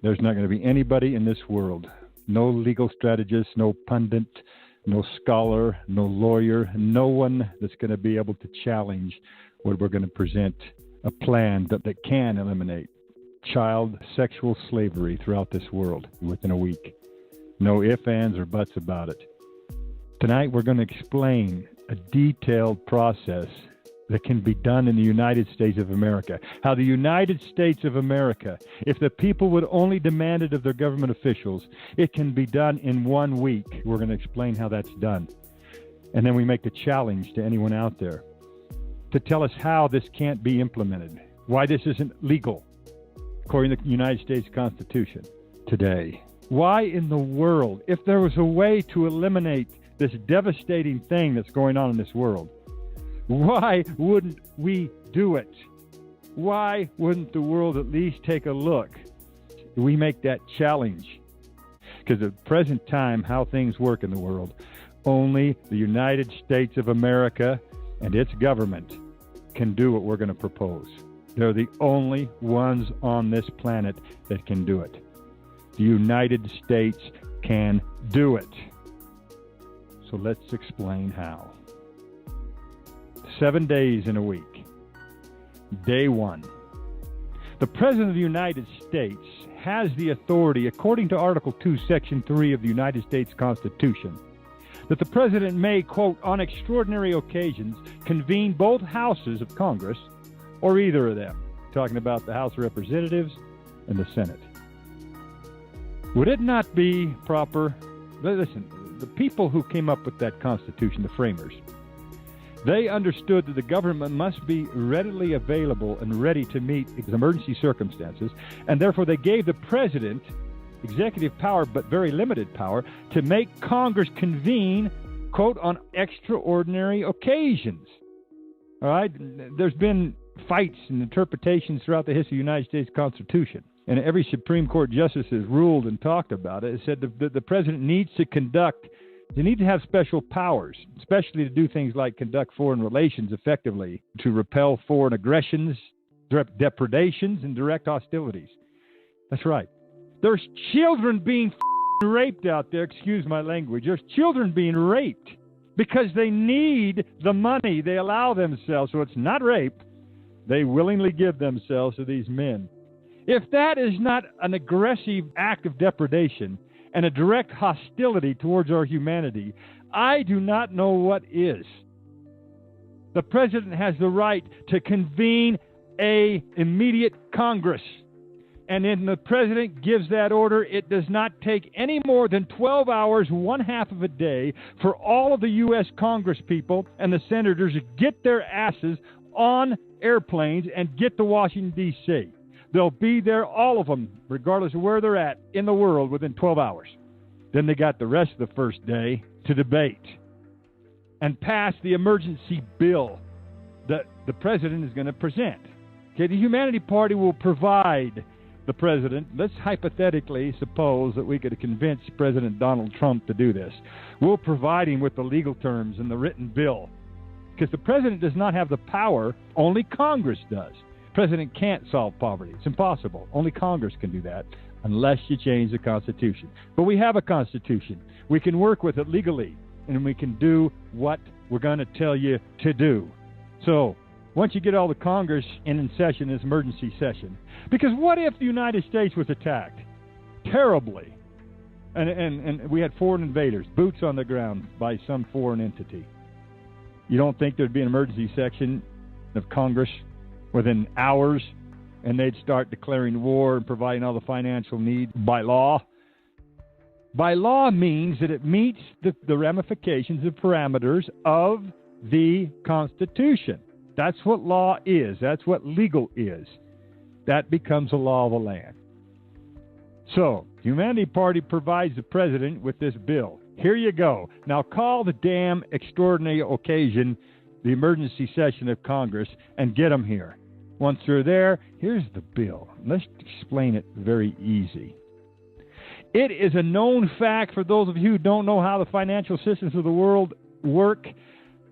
There's not going to be anybody in this world, no legal strategist, no pundit, no scholar, no lawyer, no one that's going to be able to challenge what we're going to present, a plan that can eliminate child sexual slavery throughout this world within a week. No ifs, ands, or buts about it. Tonight we're going to explain a detailed process that can be done in the United States of America. How the United States of America, if the people would only demand it of their government officials, it can be done in 1 week. We're going to explain how that's done. And then we make the challenge to anyone out there to tell us how this can't be implemented, why this isn't legal, according to the United States Constitution today. Why in the world, if there was a way to eliminate this devastating thing that's going on in this world, why wouldn't we do it? Why wouldn't the world at least take a look? We make that challenge. Because at the present time, how things work in the world, only the United States of America and its government can do what we're going to propose. They're the only ones on this planet that can do it. The United States can do it. So let's explain how. 7 days in a week. Day 1. The President of the United States has the authority, according to Article 2, Section 3 of the United States Constitution, that the President may, quote, on extraordinary occasions, convene both houses of Congress, or either of them, talking about the House of Representatives and the Senate. Would it not be proper? Listen, the people who came up with that Constitution, the framers, they understood that the government must be readily available and ready to meet emergency circumstances, and therefore they gave the president executive power, but very limited power, to make Congress convene, quote, on extraordinary occasions. All right? There's been fights and interpretations throughout the history of the United States Constitution, and every Supreme Court justice has ruled and talked about it. It said the president needs to conduct. They need to have special powers, especially to do things like conduct foreign relations effectively, to repel foreign aggressions, depredations, and direct hostilities. That's right. There's children being raped out there, excuse my language. There's children being raped because they need the money. They allow themselves, so it's not rape. They willingly give themselves to these men. If that is not an aggressive act of depredation and a direct hostility towards our humanity, I do not know what is. The president has the right to convene an immediate Congress. And when the president gives that order, it does not take any more than 12 hours, 1/2 of a day, for all of the U.S. Congress people and the senators to get their asses on airplanes and get to Washington, D.C. They'll be there, all of them, regardless of where they're at in the world, within 12 hours. Then they got the rest of the first day to debate and pass the emergency bill that the president is going to present. Okay, the Humanity Party will provide the president. Let's hypothetically suppose that we could convince President Donald Trump to do this. We'll provide him with the legal terms and the written bill, because the president does not have the power. Only Congress does. The president can't solve poverty. It's impossible. Only Congress can do that unless you change the Constitution. But we have a Constitution. We can work with it legally, and we can do what we're going to tell you to do. So once you get all the Congress in session, this emergency session, because what if the United States was attacked terribly, and we had foreign invaders, boots on the ground by some foreign entity? You don't think there'd be an emergency section of Congress within hours, and they'd start declaring war and providing all the financial need by law? By law means that it meets the ramifications and parameters of the Constitution. That's what law is. That's what legal is. That becomes a law of the land. So, the Humanity Party provides the president with this bill. Here you go. Now call the damn extraordinary occasion, the emergency session of Congress, and get them here. Once they're there, here's the bill. Let's explain it very easy. It is a known fact for those of you who don't know how the financial systems of the world work.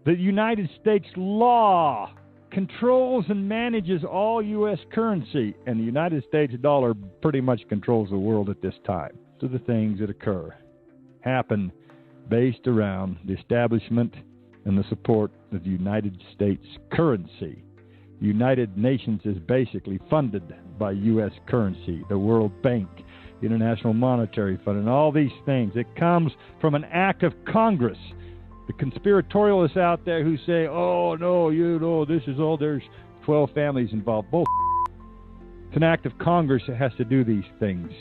The United States law controls and manages all U.S. currency, and the United States dollar pretty much controls the world at this time. So the things that happen based around the establishment and the support of the United States currency. The United Nations is basically funded by U.S. currency, the World Bank, the International Monetary Fund, and all these things. It comes from an act of Congress. The conspiratorialists out there who say, oh, no, this is all, there's 12 families involved. Bull. It's an act of Congress that has to do these things.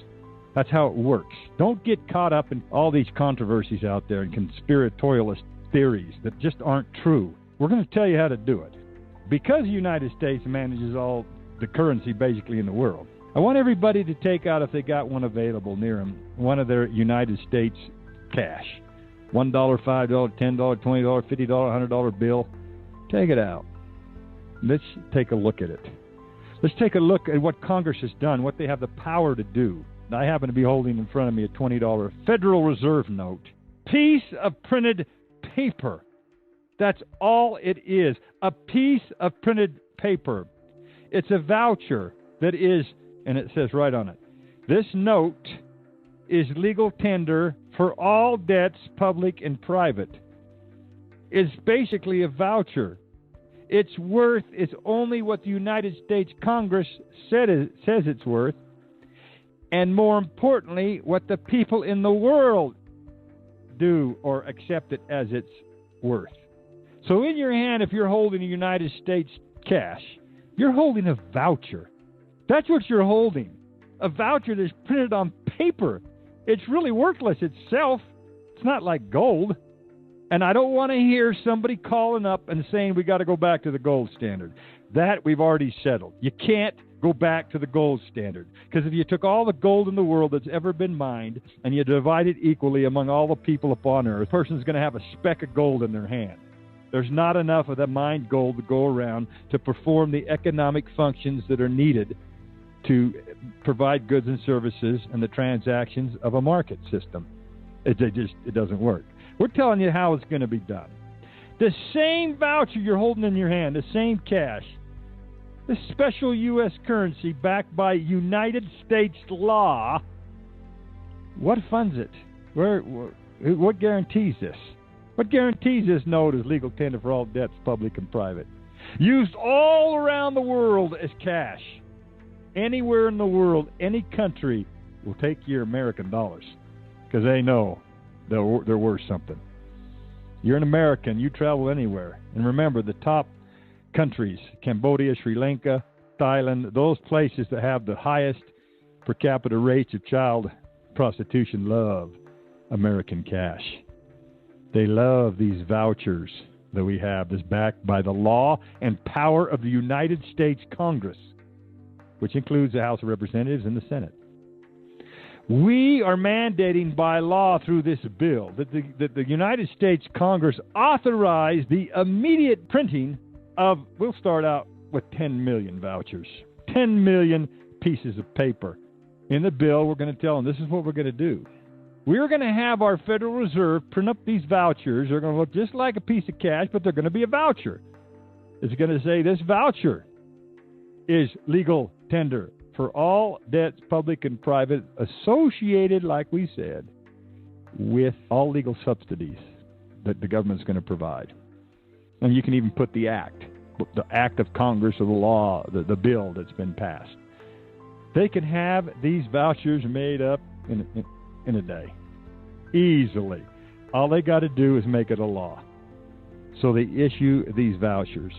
That's how it works. Don't get caught up in all these controversies out there and conspiratorialist theories that just aren't true. We're going to tell you how to do it. Because the United States manages all the currency basically in the world, I want everybody to take out, if they got one available near them, one of their United States cash. $1, $5, $10, $20, $50, $100 bill. Take it out. Let's take a look at it. Let's take a look at what Congress has done, what they have the power to do. I happen to be holding in front of me a $20 Federal Reserve note. Piece of printed paper. That's all it is. A piece of printed paper. It's a voucher that is, and it says right on it, this note is legal tender for all debts, public and private. It's basically a voucher. Its worth is only what the United States Congress says it's worth, and more importantly, what the people in the world do or accept it as its worth. So in your hand, if you're holding a United States cash, you're holding a voucher. That's what you're holding. A voucher that's printed on paper. It's really worthless itself. It's not like gold. And I don't want to hear somebody calling up and saying we got to go back to the gold standard. That we've already settled. You can't go back to the gold standard. Because if you took all the gold in the world that's ever been mined and you divide it equally among all the people upon earth, a person's going to have a speck of gold in their hand. There's not enough of the mined gold to go around to perform the economic functions that are needed to provide goods and services and the transactions of a market system. It doesn't work. We're telling you how it's going to be done. The same voucher you're holding in your hand, the same cash, the special U.S. currency backed by United States law, what funds it? What guarantees this? What guarantees this note is legal tender for all debts, public and private? Used all around the world as cash. Anywhere in the world, any country will take your American dollars because they know they're worth something. You're an American. You travel anywhere. And remember, the top countries, Cambodia, Sri Lanka, Thailand, those places that have the highest per capita rates of child prostitution love American cash. They love these vouchers that we have that's backed by the law and power of the United States Congress, which includes the House of Representatives and the Senate. We are mandating by law through this bill that the United States Congress authorize the immediate printing of, we'll start out with 10 million vouchers, 10 million pieces of paper. In the bill, we're going to tell them this is what we're going to do. We're going to have our Federal Reserve print up these vouchers. They're going to look just like a piece of cash, but they're going to be a voucher. It's going to say this voucher is legal tender for all debts, public and private, associated, like we said, with all legal subsidies that the government's going to provide. And you can even put the act of Congress or the law, the bill that's been passed. They can have these vouchers made up in a day, easily. All they got to do is make it a law. So they issue these vouchers.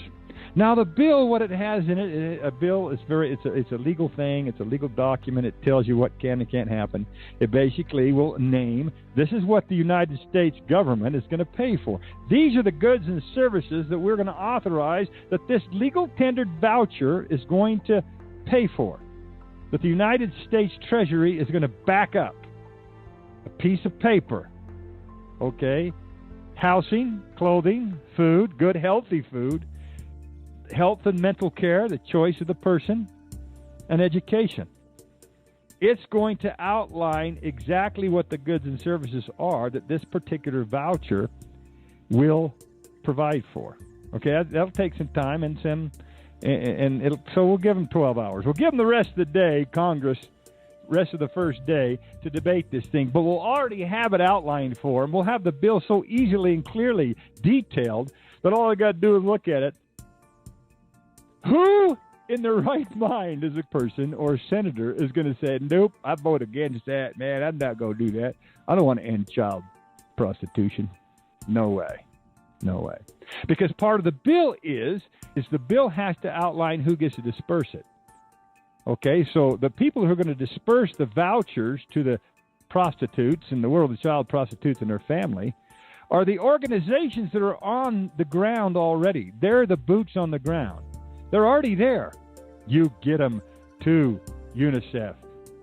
Now the bill, what it has in it, a bill is it's a legal thing. It's a legal document. It tells you what can and can't happen. It basically will name, this is what the United States government is going to pay for. These are the goods and services that we're going to authorize that this legal tendered voucher is going to pay for. That the United States Treasury is going to back up. A piece of paper, okay? Housing, clothing, food, good healthy food, health and mental care, the choice of the person, and education. It's going to outline exactly what the goods and services are that this particular voucher will provide for, Okay, that'll take some time and so we'll give them 12 hours. We'll give them the rest of the day, Congress, rest of the first day to debate this thing, but we'll already have it outlined for them. We'll have the bill so easily and clearly detailed that all I got to do is look at it. Who in their right mind as a person or a senator is going to say, nope, I vote against that, man, I'm not going to do that. I don't want to end child prostitution. No way. No way. Because part of the bill is the bill has to outline who gets to disperse it. Okay, so the people who are going to disperse the vouchers to the prostitutes in the world of child prostitutes and their family are the organizations that are on the ground already. They're the boots on the ground. They're already there. You get them to UNICEF,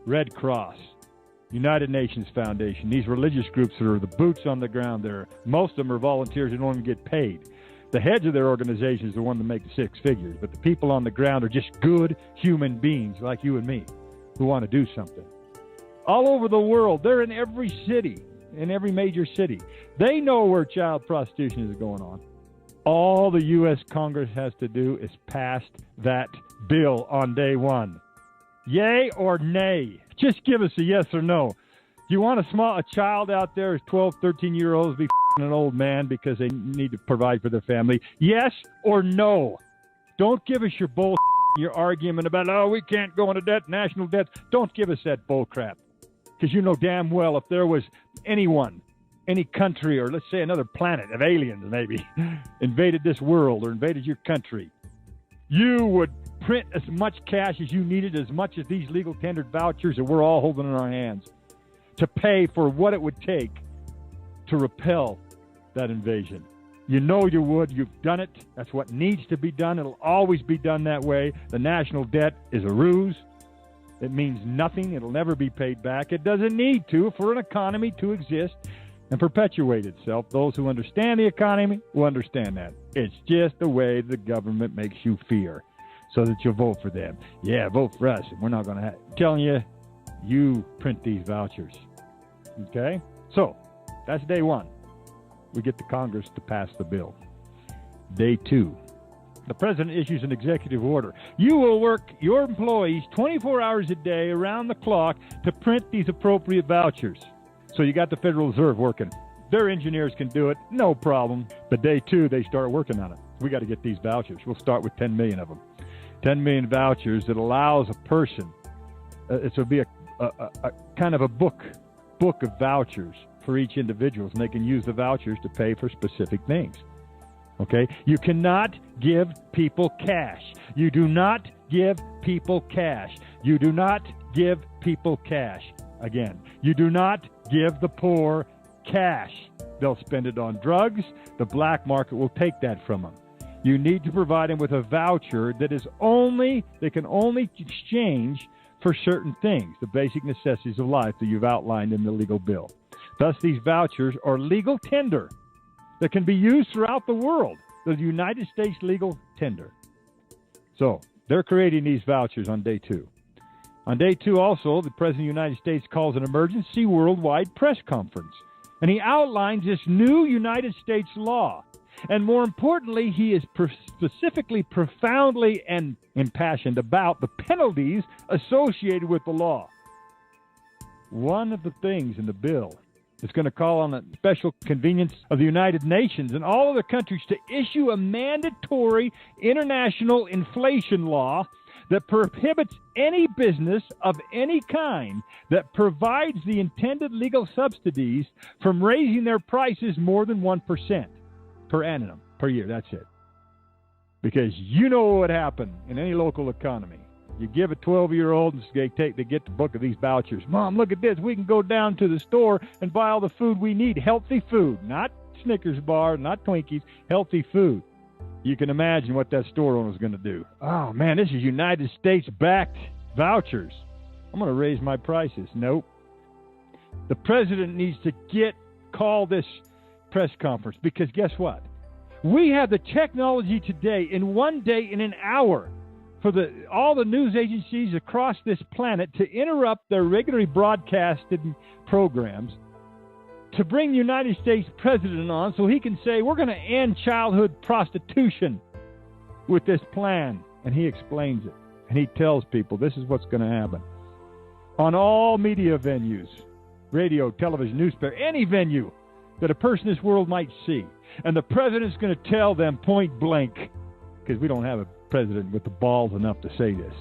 Red Cross, United Nations Foundation, these religious groups that are the boots on the ground there. Most of them are volunteers who don't even get paid. The heads of their organizations are the ones that make the six figures, but the people on the ground are just good human beings like you and me who want to do something. All over the world, they're in every city, in every major city. They know where child prostitution is going on. All the U.S. Congress has to do is pass that bill on day one. Yay or nay? Just give us a yes or no. Do you want a child out there who's 12, 13-year-olds be an old man because they need to provide for their family? Yes or no? Don't give us your bull, your argument about, oh, we can't go into debt, national debt. Don't give us that bull crap. Because you know damn well if there was anyone, any country, or let's say another planet of aliens maybe, invaded this world or invaded your country, you would print as much cash as you needed, as much as these legal tendered vouchers that we're all holding in our hands, to pay for what it would take to repel that invasion. You know you would. You've done it. That's what needs to be done. It'll always be done that way. The national debt is a ruse. It means nothing. It'll never be paid back. It doesn't need to for an economy to exist and perpetuate itself. Those who understand the economy will understand that. It's just the way the government makes you fear so that you'll vote for them. Yeah, vote for us. We're not going to telling you, you print these vouchers. Okay? So, that's day one. We get the Congress to pass the bill. Day two. The president issues an executive order. You will work your employees 24 hours a day around the clock to print these appropriate vouchers. So you got the Federal Reserve working. Their engineers can do it, no problem. But day two, they start working on it. We got to get these vouchers. We'll start with 10 million of them. 10 million vouchers that allows a person, it will be a kind of a book of vouchers for each individual, and they can use the vouchers to pay for specific things. Okay? You cannot give people cash. You do not give people cash. You do not give people cash. Again, you do not give the poor cash. They'll spend it on drugs. The black market will take that from them. You need to provide them with a voucher that is they can only exchange for certain things, the basic necessities of life that you've outlined in the legal bill. Thus, these vouchers are legal tender that can be used throughout the world, the United States legal tender. So, they're creating these vouchers on day two. On day two also, the President of the United States calls an emergency worldwide press conference, and he outlines this new United States law. And more importantly, he is specifically, profoundly, and impassioned about the penalties associated with the law. One of the things in the bill is going to call on a special convenience of the United Nations and all other countries to issue a mandatory international inflation law that prohibits any business of any kind that provides the intended legal subsidies from raising their prices more than 1%. Per annum, per year, that's it. Because you know what would happen in any local economy. You give a 12-year-old, they get the book of these vouchers. Mom, look at this. We can go down to the store and buy all the food we need. Healthy food, not Snickers bar, not Twinkies, healthy food. You can imagine what that store owner is going to do. Oh, man, this is United States-backed vouchers. I'm going to raise my prices. Nope. The president needs to call this press conference, because guess what? We have the technology today, in one day, in an hour, for all the news agencies across this planet to interrupt their regularly broadcasted programs to bring the United States president on so he can say, we're going to end childhood prostitution with this plan. And he explains it. And he tells people this is what's going to happen. On all media venues, radio, television, newspaper, any venue that a person in this world might see. And the president's going to tell them point blank, because we don't have a president with the balls enough to say this,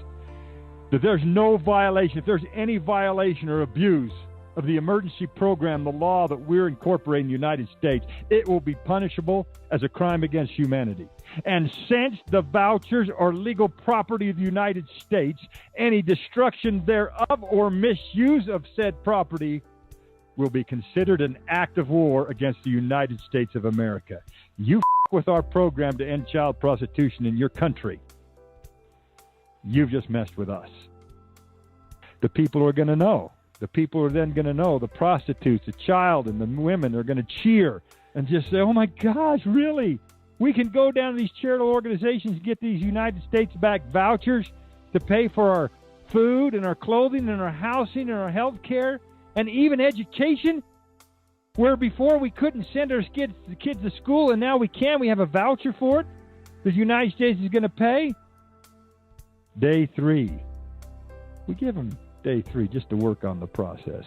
that there's no violation. If there's any violation or abuse of the emergency program, the law that we're incorporating in the United States, it will be punishable as a crime against humanity. And since the vouchers are legal property of the United States, any destruction thereof or misuse of said property will be considered an act of war against the United States of America. You with our program to end child prostitution in your country, you've just messed with us. The people are going to know. The people are then going to know. The prostitutes, the child, and the women are going to cheer and just say, oh my gosh, really? We can go down to these charitable organizations and get these United States back vouchers to pay for our food and our clothing and our housing and our health care and even education, where before we couldn't send our kids to school and now we can. We have a voucher for it. The United States is going to pay. Day 3. We give them day 3 just to work on the process.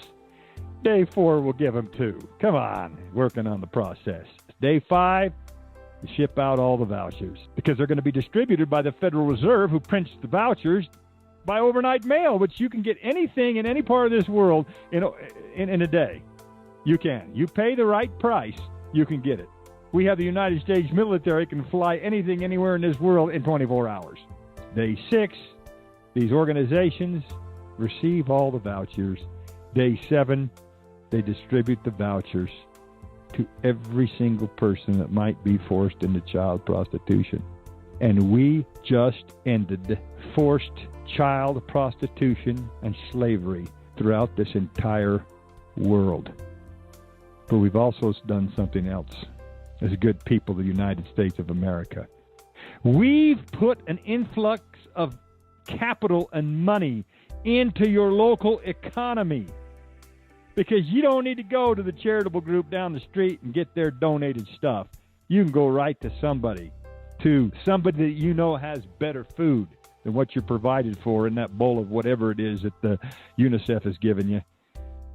Day 4, we'll give them 2. Come on, working on the process. Day 5, we ship out all the vouchers because they're going to be distributed by the Federal Reserve, who prints the vouchers by overnight mail, which you can get anything in any part of this world in a day. You can. You pay the right price, you can get it. We have the United States military can fly anything anywhere in this world in 24 hours. Day 6, these organizations receive all the vouchers. Day 7, they distribute the vouchers to every single person that might be forced into child prostitution. And we just ended forced child prostitution and slavery throughout this entire world. But we've also done something else as good people of the United States of America. We've put an influx of capital and money into your local economy, because you don't need to go to the charitable group down the street and get their donated stuff. You can go right to somebody that you know has better food than what you're provided for in that bowl of whatever it is that the UNICEF has given you.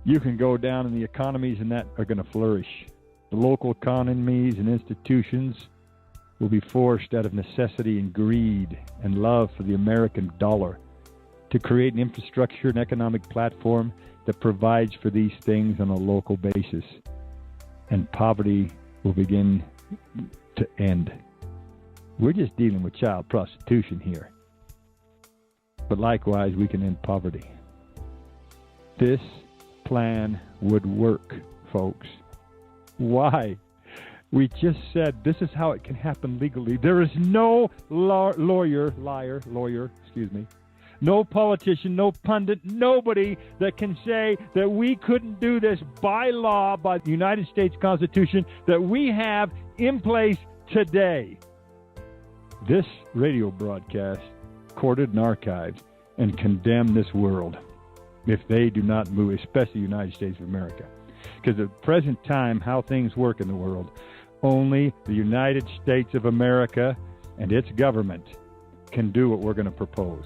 You can go down in the economies and that are going to flourish. The local economies and institutions will be forced out of necessity and greed and love for the American dollar to create an infrastructure and economic platform that provides for these things on a local basis. And poverty will begin to end. We're just dealing with child prostitution here. But likewise, we can end poverty. This plan would work, folks. Why? We just said this is how it can happen legally. There is no lawyer, no politician, no pundit, nobody that can say that we couldn't do this by law, by the United States Constitution that we have in place today. This radio broadcast recorded and archived and condemn this world if they do not move, especially the United States of America. Because at the present time, how things work in the world, only the United States of America and its government can do what we're going to propose.